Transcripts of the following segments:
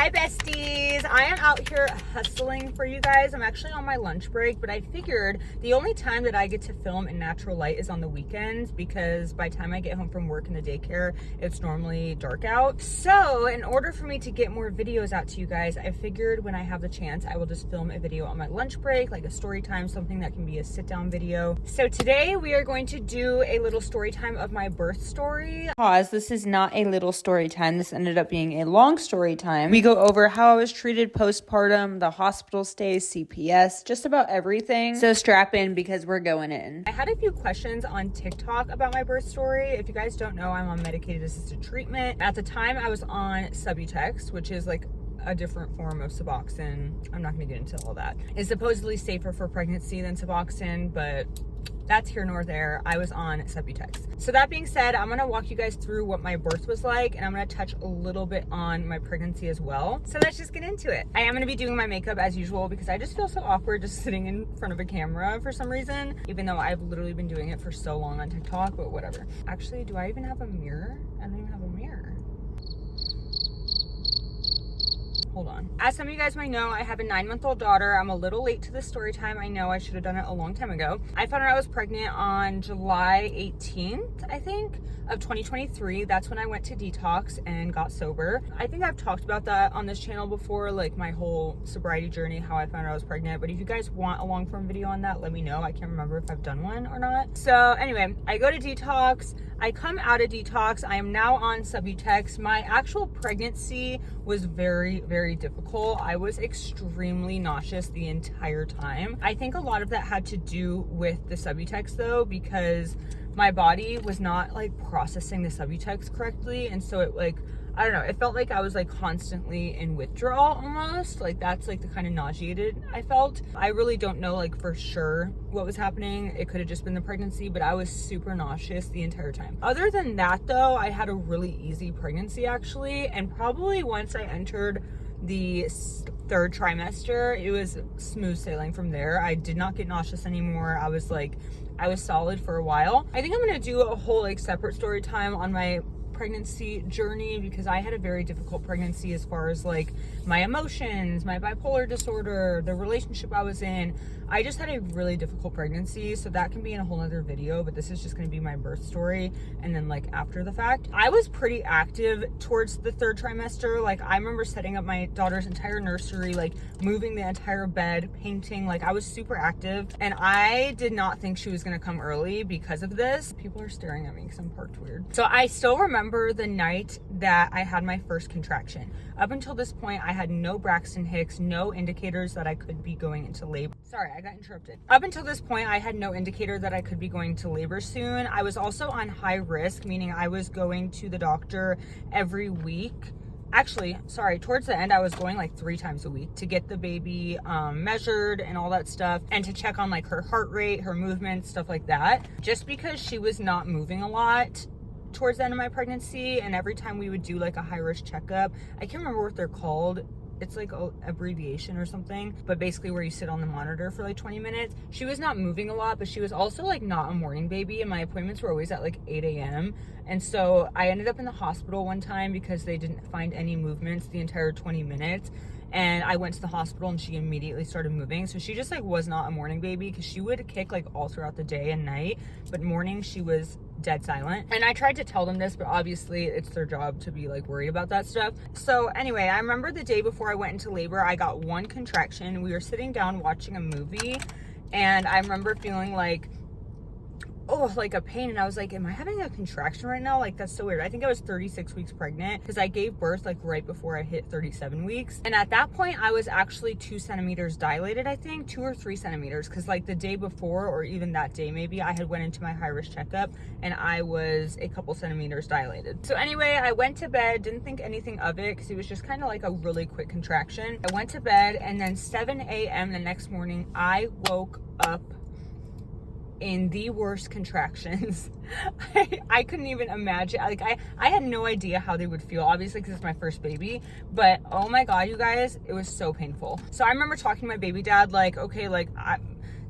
Hi besties, I am out here hustling for you guys. I'm actually on my lunch break, but I figured the only time that I get to film in natural light is on the weekends because by the time I get home from work in the daycare, it's normally dark out. So in order for me to get more videos out to you guys, I figured when I have the chance, I will just film a video on my lunch break, like a story time, something that can be a sit down video. So today we are going to do a little story time of my birth story. Pause, this is not a little story time. This ended up being a long story time. We go over how I was treated postpartum, the hospital stays, CPS, just about everything. So strap in because we're going in. I had a few questions on TikTok about my birth story. If you guys don't know, I'm on medicated assisted treatment. At the time I was on Subutex, which is like a different form of Suboxone. I'm not gonna get into all that. It's supposedly safer for pregnancy than Suboxone, but that's here nor there. I was on Subutex. So that being said, I'm gonna walk you guys through what my birth was like, and I'm gonna touch a little bit on my pregnancy as well. So let's just get into it. I am gonna be doing my makeup as usual because I just feel so awkward just sitting in front of a camera for some reason, even though I've literally been doing it for so long on TikTok, but whatever. Actually, do I even have a mirror? I don't even have a mirror. Hold on. As some of you guys might know, I have a 9-month-old daughter. I'm a little late to the story time. I know I should have done it a long time ago. I found out I was pregnant on July 18th, I think, of 2023. That's when I went to detox and got sober. I think I've talked about that on this channel before, like my whole sobriety journey, how I found out I was pregnant. But if you guys want a long form video on that, let me know. I can't remember if I've done one or not. So anyway, I go to detox. I come out of detox. I am now on Subutex. My actual pregnancy was very, very difficult. I was extremely nauseous the entire time. I think a lot of that had to do with the Subutex though, because my body was not like processing the Subutex correctly. And so it like, I don't know, it felt like I was like constantly in withdrawal almost. Like that's like the kind of nauseated I felt. I really don't know like for sure what was happening. It could have just been the pregnancy, but I was super nauseous the entire time. Other than that though, I had a really easy pregnancy actually. And probably once I entered the third trimester, it was smooth sailing from there. I did not get nauseous anymore. I was solid for a while. I think I'm gonna do a whole like separate story time on my pregnancy journey because I had a very difficult pregnancy as far as like my emotions, my bipolar disorder, the relationship I was in. I just had a really difficult pregnancy, so that can be in a whole other video, but this is just going to be my birth story and then like after the fact. I was pretty active towards the third trimester. Like I remember setting up my daughter's entire nursery, like moving the entire bed, painting. Like I was super active, and I did not think she was going to come early because of this. People are staring at me because I'm parked weird. So I still remember the night that I had my first contraction. Up until this point, I had no Braxton Hicks, no indicators that I could be going into labor. Sorry, I got interrupted. Up until this point, I had no indicator that I could be going to labor soon. I was also on high risk, meaning I was going to the doctor every week. Actually, sorry, towards the end, I was going like 3 times a week to get the baby measured and all that stuff, and to check on like her heart rate, her movement, stuff like that. Just because she was not moving a lot towards the end of my pregnancy, and every time we would do like a high risk checkup, I can't remember what they're called. It's like a abbreviation or something, but basically where you sit on the monitor for like 20 minutes. She was not moving a lot, but she was also like not a morning baby, and my appointments were always at like 8 a.m. And so I ended up in the hospital one time because they didn't find any movements the entire 20 minutes. And I went to the hospital and she immediately started moving. So she just like was not a morning baby because she would kick like all throughout the day and night, but morning she was dead silent. And I tried to tell them this, but obviously it's their job to be like worried about that stuff. So anyway, I remember the day before I went into labor, I got one contraction. We were sitting down watching a movie, and I remember feeling like, oh, like a pain, and I was like, am I having a contraction right now? Like that's so weird. I think I was 36 weeks pregnant because I gave birth like right before I hit 37 weeks, and at that point I was actually 2 centimeters dilated, I think 2 or 3 centimeters, because like the day before, or even that day maybe, I had went into my high risk checkup and I was a couple centimeters dilated. So anyway, I went to bed, didn't think anything of it because it was just kind of like a really quick contraction. I went to bed, and then 7 a.m. the next morning I woke up in the worst contractions. I couldn't even imagine. Like I had no idea how they would feel, obviously because it's my first baby, but oh my god, you guys, it was so painful. So I remember talking to my baby dad like, okay, like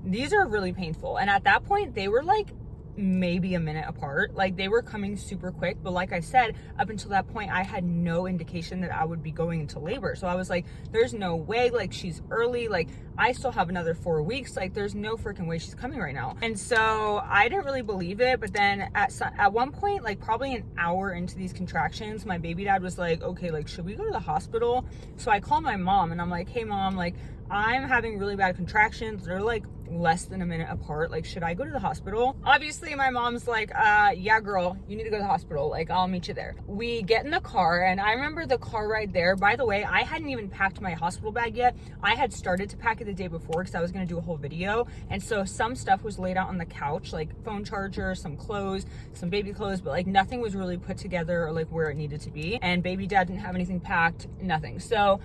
these are really painful. And at that point they were like maybe a minute apart. Like they were coming super quick, but like I said, up until that point I had no indication that I would be going into labor. So I was like, there's no way, like she's early, like I still have another 4 weeks, like there's no freaking way she's coming right now. And so I didn't really believe it, but then at one point, like probably an hour into these contractions, my baby dad was like, okay, like should we go to the hospital? So I called my mom and I'm like, hey mom, like I'm having really bad contractions. They're like less than a minute apart. Like, should I go to the hospital? Obviously, my mom's like, yeah, girl, you need to go to the hospital. Like, I'll meet you there. We get in the car, and I remember the car ride there. By the way, I hadn't even packed my hospital bag yet. I had started to pack it the day before because I was going to do a whole video. And so some stuff was laid out on the couch, like phone charger, some clothes, some baby clothes, but like nothing was really put together or like where it needed to be. And baby dad didn't have anything packed, nothing. So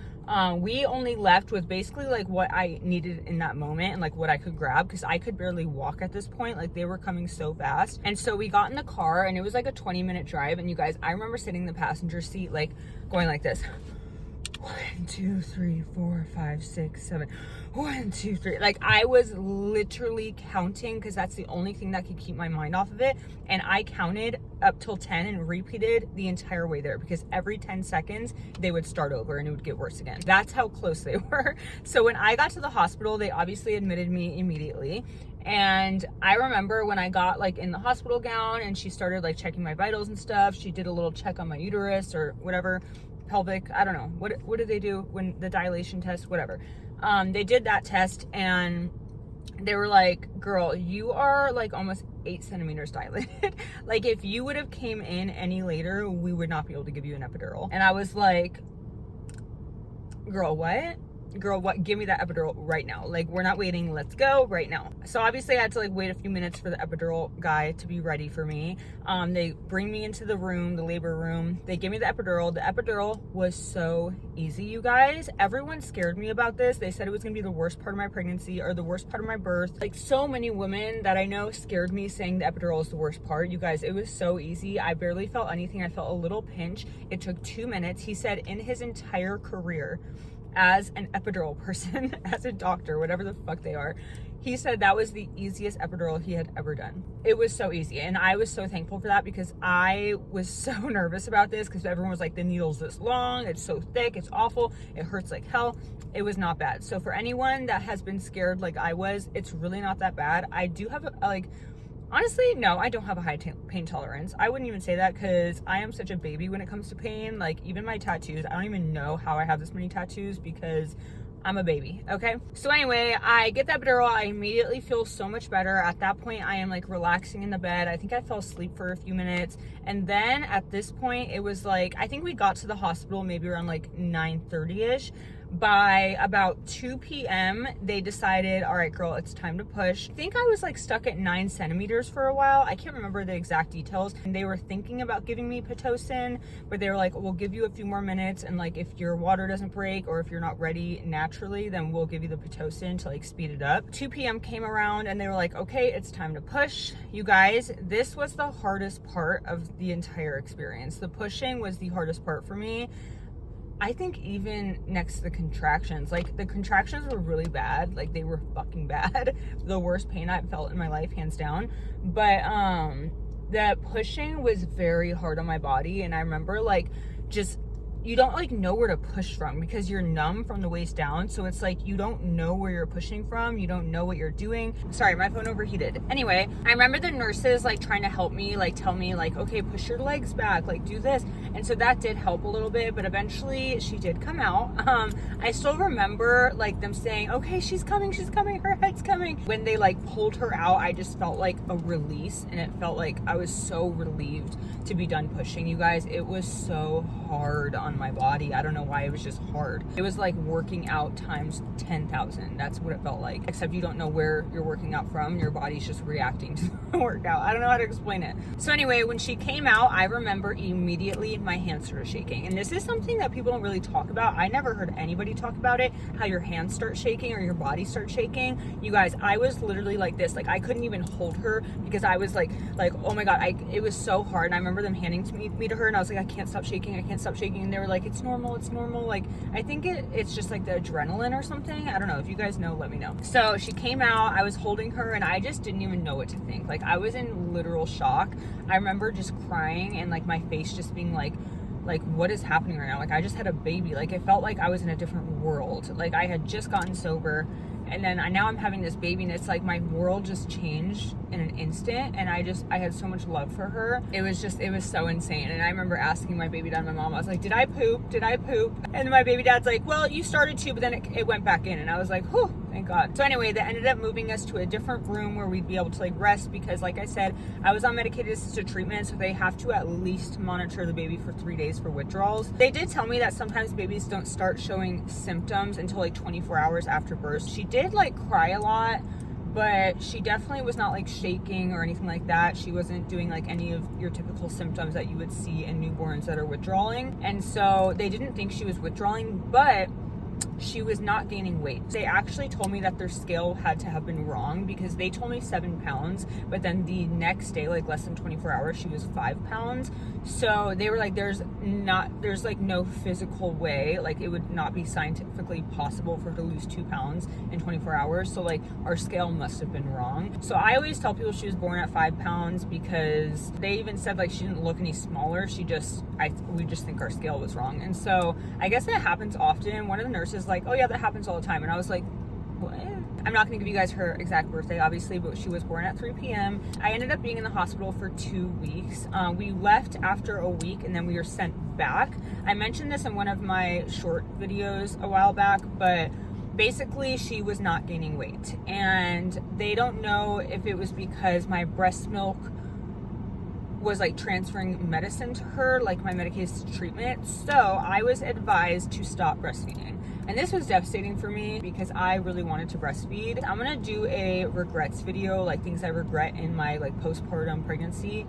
we only left with basically like what I needed in that moment and like what I could grab, because I could barely walk at this point. Like they were coming so fast. And so we got in the car and it was like a 20-minute drive. And you guys, I remember sitting in the passenger seat, like going like this. 1, 2, 3, 4, 5, 6, 7. 1, 2, 3. Like I was literally counting, because that's the only thing that could keep my mind off of it. And I counted up till 10 and repeated the entire way there, because every 10 seconds they would start over and it would get worse again. That's how close they were. So when I got to the hospital, they obviously admitted me immediately. And I remember when I got like in the hospital gown and she started like checking my vitals and stuff, she did a little check on my uterus or whatever, pelvic, I don't know, what did they do when the dilation test, whatever. They did that test and they were like, girl, you are like almost 8 centimeters dilated. Like if you would have came in any later, we would not be able to give you an epidural. And I was like, girl, what? Girl, what? Give me that epidural right now. Like we're not waiting, let's go right now. So obviously I had to like wait a few minutes for the epidural guy to be ready for me. They bring me into the room, the labor room. They give me the epidural. The epidural was so easy, you guys. Everyone scared me about this. They said it was gonna be the worst part of my pregnancy or the worst part of my birth. Like so many women that I know scared me saying the epidural is the worst part. You guys, it was so easy. I barely felt anything. I felt a little pinch. It took 2 minutes. He said in his entire career as an epidural person, as a doctor, whatever the fuck they are, he said that was the easiest epidural he had ever done. It was so easy. And I was so thankful for that, because I was so nervous about this, because everyone was like, the needle's this long, it's so thick, it's awful, it hurts like hell. It was not bad. So for anyone that has been scared like I was, it's really not that bad. I do have honestly, no, I don't have a high pain tolerance. I wouldn't even say that, because I am such a baby when it comes to pain. Like even my tattoos, I don't even know how I have this many tattoos, because I'm a baby, okay? So anyway, I get that epidural. I immediately feel so much better. At that point, I am like relaxing in the bed. I think I fell asleep for a few minutes. And then at this point, it was like, I think we got to the hospital maybe around like 9:30-ish. By about 2 p.m., they decided, all right, girl, it's time to push. I think I was like stuck at 9 centimeters for a while. I can't remember the exact details. And they were thinking about giving me Pitocin, but they were like, we'll give you a few more minutes. And like, if your water doesn't break or if you're not ready naturally, then we'll give you the Pitocin to like speed it up. 2 p.m. came around and they were like, okay, it's time to push. You guys, this was the hardest part of the entire experience. The pushing was the hardest part for me. I think even next to the contractions, like the contractions were really bad. Like they were fucking bad. The worst pain I've felt in my life, hands down. But the pushing was very hard on my body. And I remember like just, you don't like know where to push from, because you're numb from the waist down. So it's like, you don't know where you're pushing from. You don't know what you're doing. Sorry, my phone overheated. Anyway, I remember the nurses like trying to help me, like tell me like, okay, push your legs back, like do this. And so that did help a little bit, but eventually she did come out. I still remember like them saying, okay, she's coming, her head's coming. When they like pulled her out, I just felt like a release, and it felt like I was so relieved to be done pushing. You guys, it was so hard on my body. I don't know why, it was just hard. It was like working out times 10,000. That's what it felt like, except you don't know where you're working out from. Your body's just reacting to the workout. I don't know how to explain it. So anyway, when she came out, I remember immediately my hands started shaking. And this is something that people don't really talk about. I never heard anybody talk about it, how your hands start shaking or your body starts shaking. You guys, I was literally like this. Like I couldn't even hold her, because I was like, oh my God, it was so hard. And I remember them handing me to her, and I was like, I can't stop shaking. And they were were like, it's normal. Like, I think it's just like the adrenaline or something. I don't know. If you guys know, let me know. So she came out, I was holding her, and I just didn't even know what to think. Like, I was in literal shock. I remember just crying and like my face just being like, what is happening right now? Like, I just had a baby. Like, it felt like I was in a different world. Like, I had just gotten sober, and then now I'm having this baby, and it's like my world just changed in an instant, and I had so much love for her. It was so insane. And I remember asking my baby dad and my mom, I was like, did I poop? And my baby dad's like, well, you started to, but then it went back in. And I was like, whew, thank God. So anyway, they ended up moving us to a different room where we'd be able to like rest, because like I said, I was on medicated assisted treatment, so they have to at least monitor the baby for 3 days for withdrawals. They did tell me that sometimes babies don't start showing symptoms until like 24 hours after birth. She did like cry a lot, but she definitely was not like shaking or anything like that. She wasn't doing like any of your typical symptoms that you would see in newborns that are withdrawing. And so they didn't think she was withdrawing, but she was not gaining weight. They actually told me that their scale had to have been wrong, because they told me 7 pounds, but then the next day, like less than 24 hours, she was 5 pounds. So they were like, there's like no physical way, like it would not be scientifically possible for her to lose 2 pounds in 24 hours. So like our scale must have been wrong. So I always tell people she was born at 5 pounds, because they even said like she didn't look any smaller. We just think our scale was wrong. And so I guess that happens often. One of the nurses like, oh yeah, that happens all the time. And I was like, what? I'm not going to give you guys her exact birthday, obviously, but she was born at 3 p.m. I ended up being in the hospital for 2 weeks. We left after a week, and then we were sent back. I mentioned this in one of my short videos a while back, but basically she was not gaining weight. And they don't know if it was because my breast milk was like transferring medicine to her, like my medicated treatment. So I was advised to stop breastfeeding. And this was devastating for me, because I really wanted to breastfeed. I'm gonna do a regrets video, like things I regret in my like postpartum pregnancy.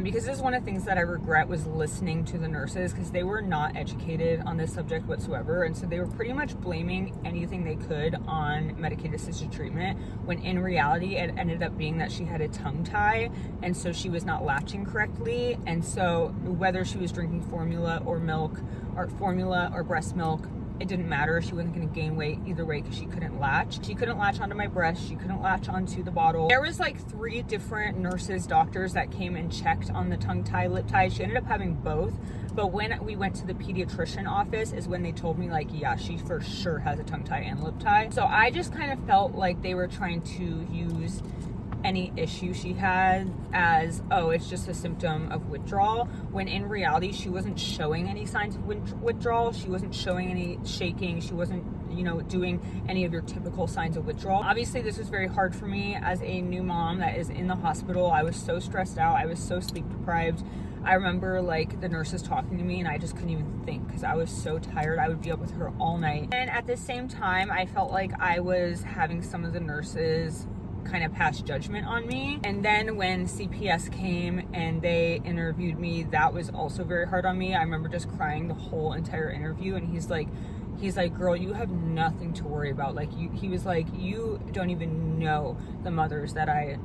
Because this is one of the things that I regret, was listening to the nurses, because they were not educated on this subject whatsoever. And so they were pretty much blaming anything they could on medicated assisted treatment, when in reality it ended up being that she had a tongue tie, and so she was not latching correctly. And so whether she was drinking formula or milk, or formula or breast milk, it didn't matter. She wasn't going to gain weight either way, because she couldn't latch. She couldn't latch onto my breast. She couldn't latch onto the bottle. There was like 3 different nurses, doctors that came and checked on the tongue tie, lip tie. She ended up having both. But when we went to the pediatrician office is when they told me like, yeah, she for sure has a tongue tie and lip tie. So I just kind of felt like they were trying to use any issue she had as, oh, it's just a symptom of withdrawal, when in reality she wasn't showing any signs of withdrawal. She wasn't showing any shaking. She wasn't, doing any of your typical signs of withdrawal. Obviously this was very hard for me as a new mom that is in the hospital. I was so stressed out. I was so sleep deprived. I remember like the nurses talking to me, and I just couldn't even think, because I was so tired. I would be up with her all night. And at the same time, I felt like I was having some of the nurses kind of pass judgment on me. And then when CPS came and they interviewed me, that was also very hard on me. I remember just crying the whole entire interview, and he's like, girl, you have nothing to worry about. Like, he was like, you don't even know the mothers that I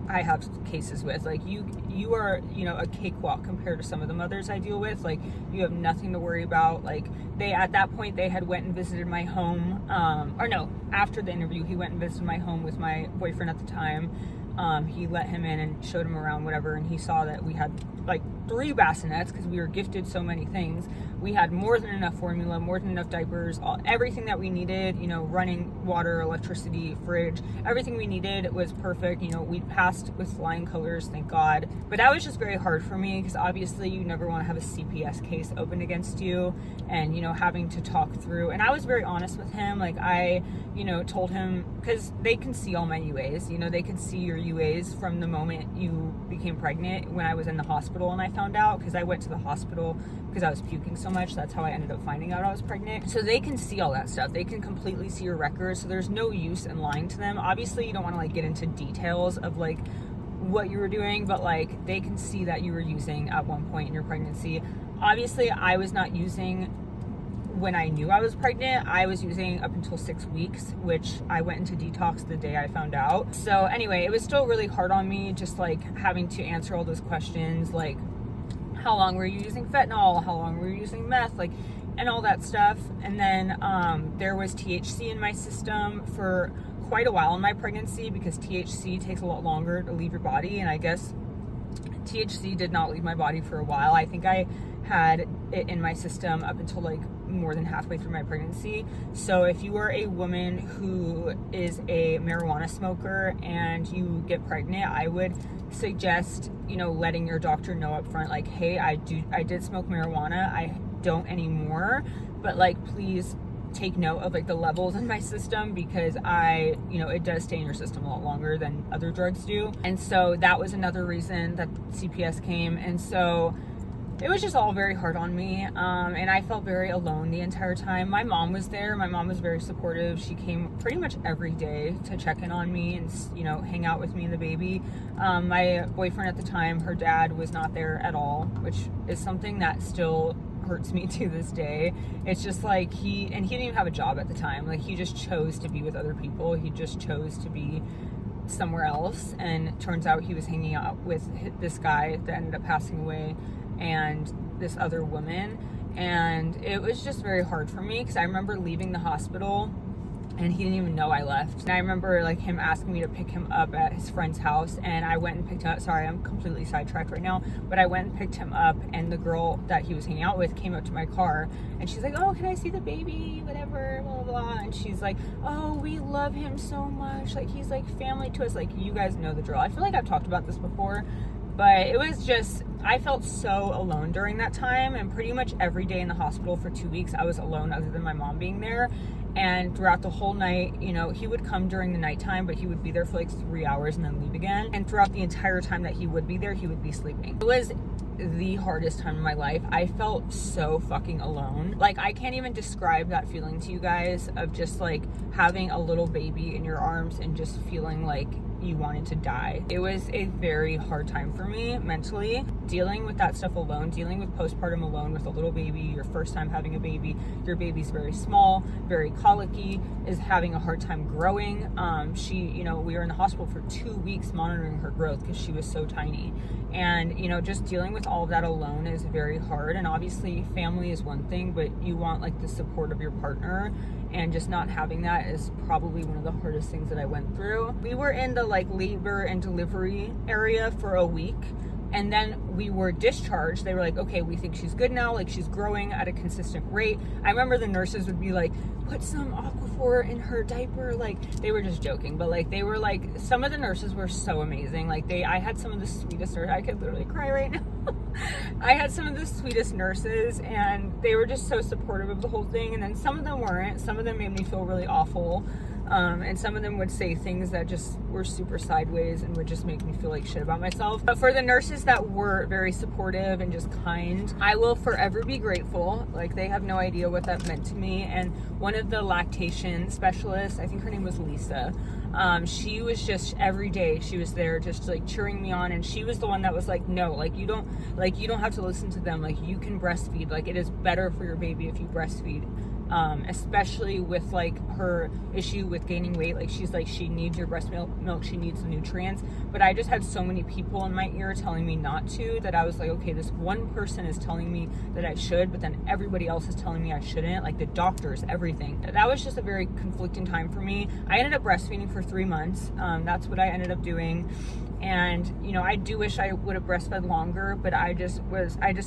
have cases with. Like, you are, a cakewalk compared to some of the mothers I deal with. Like, you have nothing to worry about. Like, at that point they had went and visited my home, after the interview he went and visited my home with my boyfriend at the time. He let him in and showed him around, whatever, and he saw that we had like 3 bassinets, because we were gifted so many things. We had more than enough formula, more than enough diapers, everything that we needed, running water, electricity, fridge, everything we needed was perfect. We passed with flying colors, thank God. But that was just very hard for me, because obviously you never want to have a CPS case opened against you, and having to talk through. And I was very honest with him. Like, I told him, because they can see all my UAs, they can see your UAs from the moment you became pregnant. When I was in the hospital and I found out, because I went to the hospital because I was puking so much, that's how I ended up finding out I was pregnant. So they can see all that stuff. They can completely see your records, so there's no use in lying to them. Obviously you don't want to like get into details of like what you were doing, but like they can see that you were using at one point in your pregnancy. Obviously I was not using when I knew I was pregnant. I was using up until 6 weeks, which I went into detox the day I found out. So anyway, it was still really hard on me, just like having to answer all those questions, like how long were you using fentanyl, how long were you using meth, like, and all that stuff. And then there was THC in my system for quite a while in my pregnancy, because THC takes a lot longer to leave your body, and I guess THC did not leave my body for a while. I think I had it in my system up until like more than halfway through my pregnancy. So if you are a woman who is a marijuana smoker and you get pregnant, I would suggest, you know, letting your doctor know up front, like, hey, I did smoke marijuana, I don't anymore, but like, please take note of like the levels in my system, because it does stay in your system a lot longer than other drugs do. And so that was another reason that CPS came. And so it was just all very hard on me, and I felt very alone the entire time. My mom was there. My mom was very supportive. She came pretty much every day to check in on me and, you know, hang out with me and the baby. My boyfriend at the time, her dad, was not there at all, which is something that still hurts me to this day. It's just like he didn't even have a job at the time. Like, he just chose to be with other people. He just chose to be somewhere else, and it turns out he was hanging out with this guy that ended up passing away and this other woman. And it was just very hard for me, because I remember leaving the hospital and he didn't even know I left. And I remember like him asking me to pick him up at his friend's house, and I went and picked him up. Sorry, I'm completely sidetracked right now, but I went and picked him up, and the girl that he was hanging out with came up to my car, and she's like, oh, can I see the baby, whatever, blah blah blah. And she's like, oh, we love him so much, like, he's like family to us. Like, you guys know the drill. I feel like I've talked about this before, but it was just, I felt so alone during that time. And pretty much every day in the hospital for 2 weeks, I was alone, other than my mom being there. And throughout the whole night, you know, he would come during the nighttime, but he would be there for like 3 hours and then leave again. And throughout the entire time that he would be there, he would be sleeping. It was the hardest time in my life. I felt so fucking alone. Like, I can't even describe that feeling to you guys, of just like having a little baby in your arms and just feeling like you wanted to die. It was a very hard time for me mentally, dealing with that stuff alone, dealing with postpartum alone with a little baby, your first time having a baby, your baby's very small, very colicky, is having a hard time growing. We were in the hospital for 2 weeks monitoring her growth because she was so tiny. And, you know, just dealing with all of that alone is very hard. And obviously family is one thing, but you want like the support of your partner, and just not having that is probably one of the hardest things that I went through. We were in the like labor and delivery area for a week, and then we were discharged. They were like, okay, we think she's good now, like she's growing at a consistent rate. I remember the nurses would be like, put some Aquaphor in her diaper. Like, they were just joking, but like, they were like, some of the nurses were so amazing. Like, I had some of the sweetest nurses. I could literally cry right now. I had some of the sweetest nurses, and they were just so supportive of the whole thing. And then some of them weren't. Some of them made me feel really awful. And some of them would say things that just were super sideways and would just make me feel like shit about myself. But for the nurses that were very supportive and just kind, I will forever be grateful. Like, they have no idea what that meant to me. And one of the lactation specialists, I think her name was Lisa, she was just, every day she was there just like cheering me on. And she was the one that was like, no, like, you don't have to listen to them. Like, you can breastfeed. Like, it is better for your baby if you breastfeed. Especially with like her issue with gaining weight. Like, she's like, she needs your breast milk, she needs the nutrients. But I just had so many people in my ear telling me not to, that I was like, okay, this one person is telling me that I should, but then everybody else is telling me I shouldn't, like the doctors, everything. That was just a very conflicting time for me. I ended up breastfeeding for 3 months. That's what I ended up doing. And, you know, I do wish I would have breastfed longer, but I just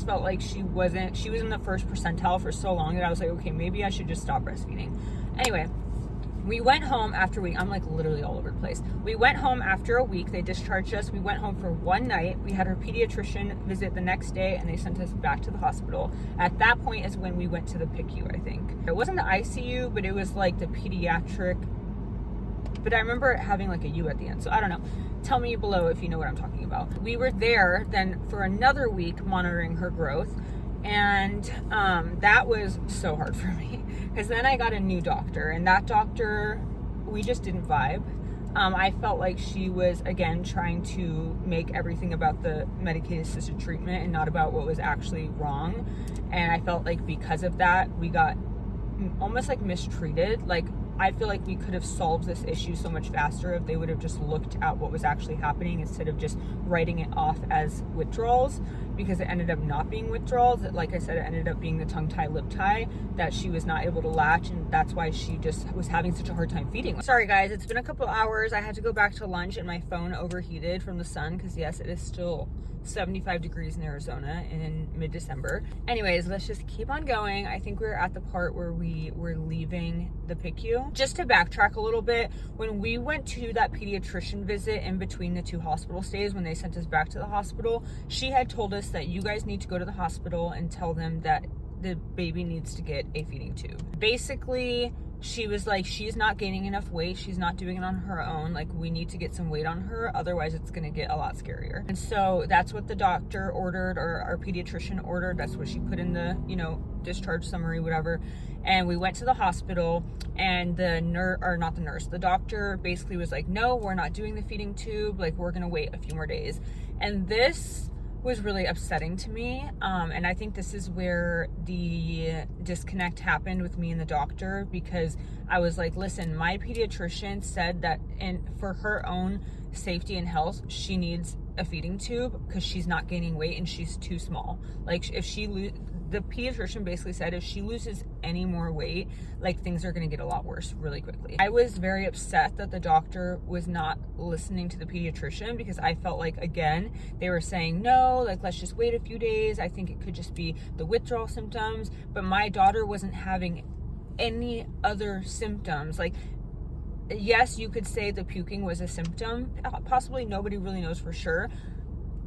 felt like she was in the first percentile for so long that I was like, okay, maybe I should just stop breastfeeding. Anyway, we went home after a week. I'm like literally all over the place. We went home after a week. They discharged us. We went home for one night. We had our pediatrician visit the next day, and they sent us back to the hospital. At that point is when we went to the PICU, I think. It wasn't the ICU, but it was like the pediatric, but I remember it having like a U at the end. So I don't know. Tell me below if you know what I'm talking about. We were there then for another week monitoring her growth. And that was so hard for me, because then I got a new doctor, and that doctor, we just didn't vibe. I felt like she was, again, trying to make everything about the medicated assisted treatment and not about what was actually wrong. And I felt like because of that, we got almost like mistreated. Like, I feel like we could have solved this issue so much faster if they would have just looked at what was actually happening instead of just writing it off as withdrawals, because it ended up not being withdrawals. Like I said, it ended up being the tongue tie, lip tie that she was not able to latch, and that's why she just was having such a hard time feeding. Sorry guys, it's been a couple hours. I had to go back to lunch and my phone overheated from the sun, because yes, it is still 75 degrees in Arizona in mid-December. Anyways, let's just keep on going. I think we're at the part where we were leaving the PICU. Just to backtrack a little bit, when we went to that pediatrician visit in between the 2 hospital stays, when they sent us back to the hospital, she had told us that you guys need to go to the hospital and tell them that the baby needs to get a feeding tube. Basically, she was like, she's not gaining enough weight. She's not doing it on her own. Like, we need to get some weight on her. Otherwise, it's going to get a lot scarier. And so that's what the doctor ordered, or our pediatrician ordered. That's what she put in the, discharge summary, whatever. And we went to the hospital, and the doctor basically was like, no, we're not doing the feeding tube. Like, we're going to wait a few more days. And this was really upsetting to me, and I think this is where the disconnect happened with me and the doctor, because I was like, listen, my pediatrician said that for her own safety and health, she needs a feeding tube because she's not gaining weight and she's too small. Like, if the pediatrician basically said if she loses any more weight, like, things are going to get a lot worse really quickly. I was very upset that the doctor was not listening to the pediatrician, because I felt like, again, they were saying, no, like, let's just wait a few days. I think it could just be the withdrawal symptoms. But my daughter wasn't having any other symptoms. Like, yes, you could say the puking was a symptom. Possibly, nobody really knows for sure.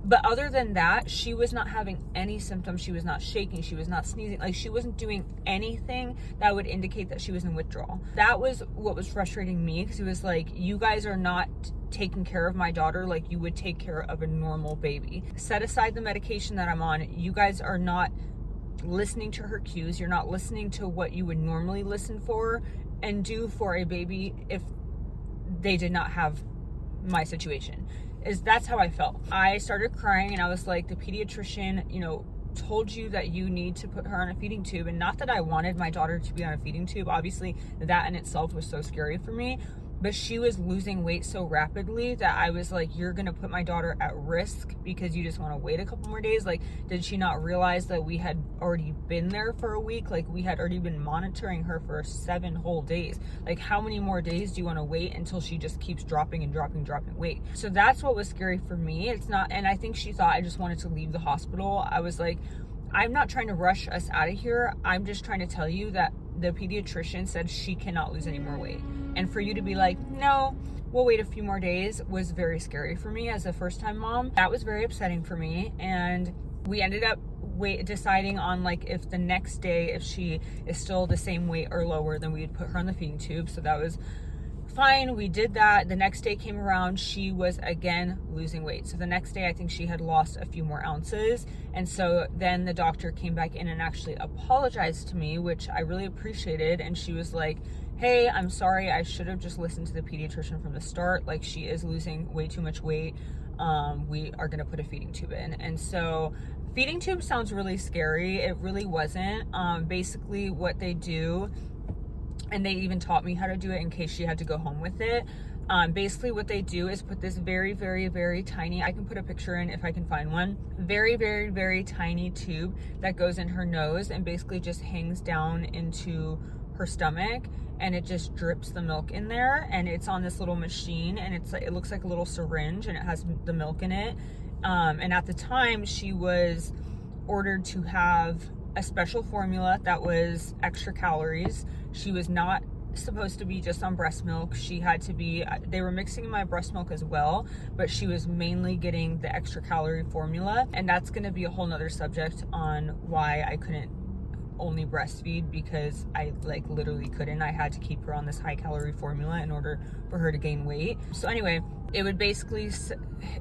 But other than that, she was not having any symptoms. She was not shaking. She was not sneezing. Like, she wasn't doing anything that would indicate that she was in withdrawal. That was what was frustrating me, because it was like, you guys are not taking care of my daughter like you would take care of a normal baby. Set aside the medication that I'm on. You guys are not listening to her cues. You're not listening to what you would normally listen for and do for a baby if they did not have my situation. That's how I felt. I started crying, and I was like, the pediatrician, told you that you need to put her on a feeding tube. And not that I wanted my daughter to be on a feeding tube. Obviously, that in itself was so scary for me. But she was losing weight so rapidly that I was like, you're going to put my daughter at risk because you just want to wait a couple more days. Like, did she not realize that we had already been there for a week? Like, we had already been monitoring her for 7 whole days. Like, how many more days do you want to wait until she just keeps dropping and dropping weight? So that's what was scary for me. And I think she thought I just wanted to leave the hospital. I was like, I'm not trying to rush us out of here. I'm just trying to tell you that the pediatrician said she cannot lose any more weight. And for you to be like, no, we'll wait a few more days, was very scary for me as a first-time mom. That was very upsetting for me. And we ended up deciding on, like, if the next day, if she is still the same weight or lower, then we would put her on the feeding tube. So that was fine. We did that. The next day came around, she was again losing weight. So the next day, I think she had lost a few more ounces. And so then the doctor came back in and actually apologized to me, which I really appreciated. And she was like, hey, I'm sorry, I should have just listened to the pediatrician from the start. Like, she is losing way too much weight. We are going to put a feeding tube in. And so feeding tube sounds really scary. It really wasn't. Basically what they do, and they even taught me how to do it in case she had to go home with it. Basically what they do is put this very, very, very tiny, I can put a picture in if I can find one, very, very, very tiny tube that goes in her nose and basically just hangs down into her stomach, and it just drips the milk in there, and it's on this little machine, and it looks like a little syringe, and it has the milk in it. And at the time, she was ordered to have a special formula that was extra calories. She was not supposed to be just on breast milk. She had to be, they were mixing my breast milk as well, but she was mainly getting the extra calorie formula. And that's going to be a whole nother subject on why I couldn't only breastfeed, because I literally couldn't. I had to keep her on this high calorie formula in order for her to gain weight. So anyway, it would basically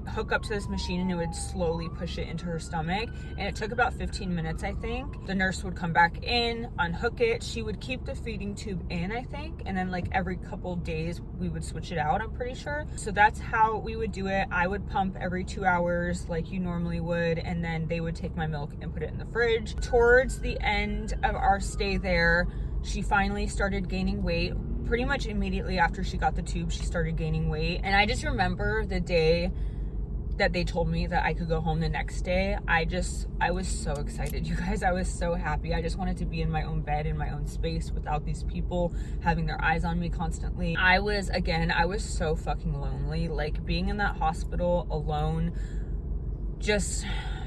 hook up to this machine, and it would slowly push it into her stomach. And it took about 15 minutes, I think. The nurse would come back in, unhook it. She would keep the feeding tube in, I think. And then every couple days we would switch it out, I'm pretty sure. So that's how we would do it. I would pump every 2 hours like you normally would. And then they would take my milk and put it in the fridge. Towards the end of our stay there, she finally started gaining weight. pretty much immediately after she got the tube, she started gaining weight. And I just remember the day that they told me that I could go home the next day. I was so excited, you guys. I was so happy. I just wanted to be in my own bed, in my own space, without these people having their eyes on me constantly. I was so fucking lonely. Like, being in that hospital alone,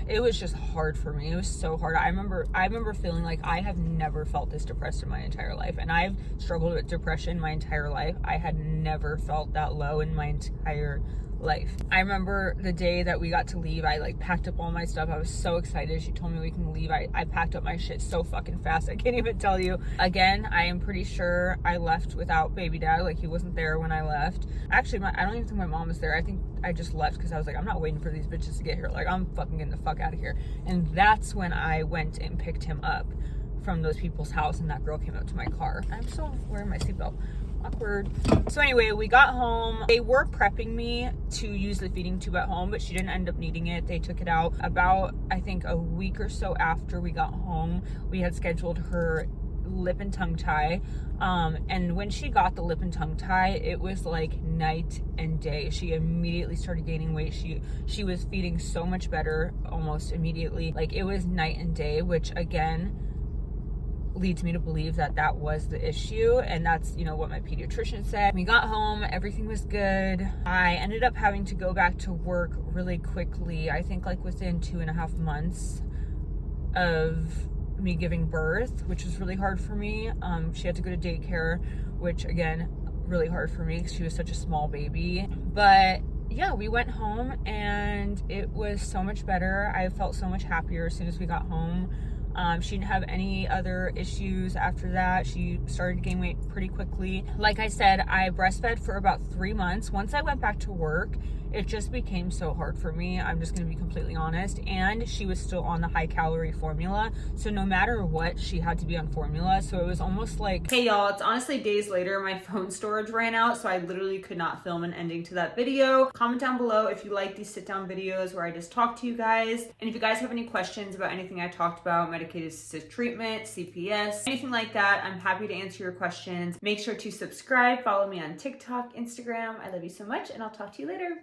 it was just hard for me. It was so hard. I remember feeling like I have never felt this depressed in my entire life. And I've struggled with depression my entire life. I had never felt that low in my entire life. I remember the day that we got to leave, I like packed up all my stuff. I was so excited. She told me we can leave. I packed up my shit so fucking fast. I can't even tell you. Again, I am pretty sure I left without baby dad. Like, he wasn't there when I left. Actually, I don't even think my mom was there. I think I just left because I was like, I'm not waiting for these bitches to get here. Like, I'm fucking getting the fuck out of here. And that's when I went and picked him up from those people's house, and that girl came up to my car. I'm still wearing my seatbelt. Awkward. So anyway, we got home. They were prepping me to use the feeding tube at home, but she didn't end up needing it. They took it out about, I think, a week or so after we got home. We had scheduled her lip and tongue tie. And when she got the lip and tongue tie, it was like night and day. She immediately started gaining weight. She was feeding so much better almost immediately. Like, it was night and day, which again leads me to believe that that was the issue, and that's, you know, what my pediatrician said. We got home, everything was good. I ended up having to go back to work really quickly. I think like within 2.5 months of me giving birth, which was really hard for me. She had to go to daycare, which again, really hard for me because she was such a small baby. But yeah, we went home and it was so much better. I felt so much happier as soon as we got home. She didn't have any other issues after that. She started to gain weight pretty quickly. Like I said, I breastfed for about 3 months. Once I went back to work, it just became so hard for me. I'm just gonna be completely honest. And she was still on the high calorie formula. So no matter what, she had to be on formula. So it was almost like, hey y'all, it's honestly days later. My phone storage ran out, so I literally could not film an ending to that video. Comment down below if you like these sit down videos where I just talk to you guys. And if you guys have any questions about anything I talked about, medicated assisted treatment, CPS, anything like that, I'm happy to answer your questions. Make sure to subscribe, follow me on TikTok, Instagram. I love you so much, and I'll talk to you later.